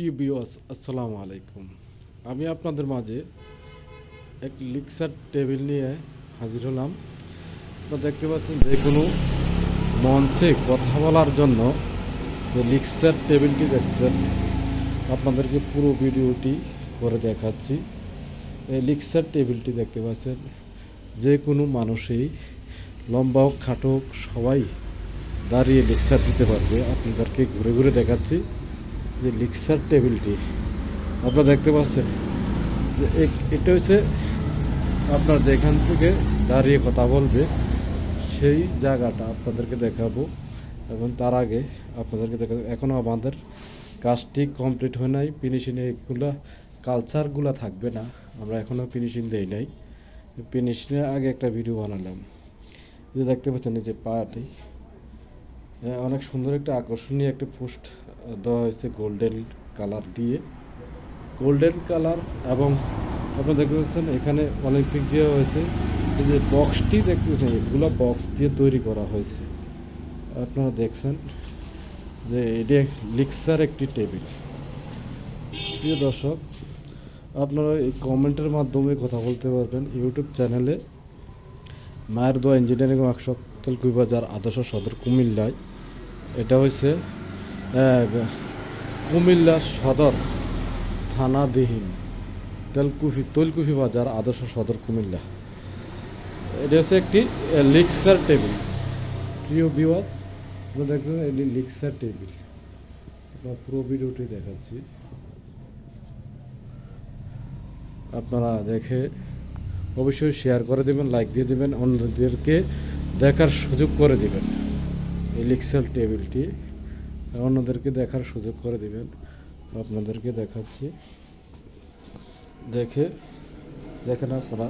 প্রিয় ভিউয়ার্স, আসসালামু আলাইকুম। আমি আপনাদের মাঝে এক লিক্সার টেবিল নিয়ে হাজির হলাম। আপনারা দেখতে পাচ্ছেন যে কোনো মঞ্চে কথা বলার জন্য যে লিক্সার টেবিলটি দেখছেন, আপনাদেরকে পুরো ভিডিওটি করে দেখাচ্ছি। এই লিক্সার টেবিলটি দেখতে পাচ্ছেন যে কোনো মানুষই, লম্বা হোক খাটো হোক, সবাই দাঁড়িয়ে লিক্সার দিতে পারবে। আপনাদেরকে ঘুরে ঘুরে দেখাচ্ছি যে লিক্সার টেবিলটি আপনারা দেখতে পাচ্ছেন যে এটা হচ্ছে আপনার যেখান থেকে দাঁড়িয়ে কথা বলবে সেই জায়গাটা আপনাদেরকে দেখাবো। এবং তার আগে আপনাদেরকে দেখাবো, এখনও আমাদের কাজটি কমপ্লিট হয় নাই। ফিনিশিংয়ে এগুলো কালচারগুলো থাকবে না, আমরা এখনও ফিনিশিং দেই নাই। ফিনিশিংয়ের আগে একটা ভিডিও বানালাম। যে দেখতে পাচ্ছেন এই যে পাটি অনেক সুন্দর একটা আকর্ষণীয় একটা পোস্ট দেওয়া হয়েছে গোল্ডেন কালার দিয়ে, গোল্ডেন কালার। এবং আপনারা দেখতে পাচ্ছেন এখানে অলিম্পিক দেওয়া হয়েছে। এই যে বক্সটি দেখতে পাচ্ছেন, এগুলো বক্স দিয়ে তৈরি করা হয়েছে। আপনারা দেখছেন যে এটা লিক্সার একটি টেবিল। প্রিয় দর্শক, আপনারা এই কমেন্টের মাধ্যমে কথা বলতে পারবেন ইউটিউব চ্যানেলে মায়ের দোয়া ইঞ্জিনিয়ারিং ওয়ার্কশপ, তেলকুপি বাজার, আদর্শ সদর, কুমিল্লায়। এটা হচ্ছে কুমিল্লা সদর থানাধীন তৈলকুপি বাজার, আদর্শ সদর, কুমিল্লা। এটা হচ্ছে একটি লিক্সার টেবিল। প্রিয় ভিউয়ার্স, আপনারা দেখবেন এটি লিক্সার টেবিল। আপনার পুরো ভিডিওটি দেখাচ্ছি, আপনারা দেখে অবশ্যই শেয়ার করে দেবেন, লাইক দিয়ে দেবেন, অন্যদেরকে দেখার সুযোগ করে দেবেন। এই লিক্সার টেবিলটি অন্যদেরকে দেখার সুযোগ করে দেবেন। আপনাদেরকে দেখাচ্ছি, দেখেন আপনারা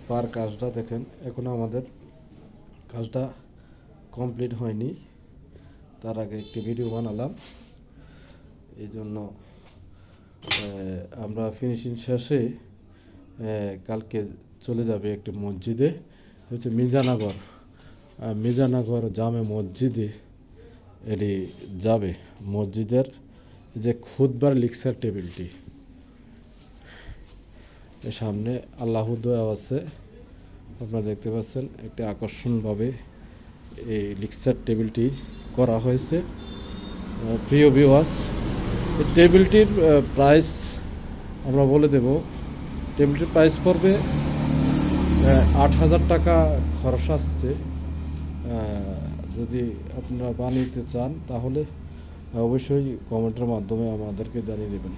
পার কাজটা দেখেন। এখনও আমাদের কাজটা কমপ্লিট হয়নি, তার আগে একটি ভিডিও বানালাম। এই জন্য আমরা ফিনিশিং শেষে কালকে চলে যাবে একটি মসজিদে, হচ্ছে মিজানগর জামে মসজিদে। এটি যাবে মসজিদের যে খুতবার লিক্সার টেবিলটি, এর সামনে আল্লাহ দোয়া আছে। আপনারা দেখতে পাচ্ছেন একটি আকর্ষণভাবে এই লিক্সার টেবিলটি করা হয়েছে। প্রিয় ভিউয়ার্স, এই টেবিলটির প্রাইস আমরা বলে দেব। টেবিলটির প্রাইস পড়বে 8,000 টাকা খরচ আসছে। যদি আপনারা বানিয়ে চান তাহলে অবশ্যই কমেন্টের মাধ্যমে আমাদেরকে জানিয়ে দেবেন।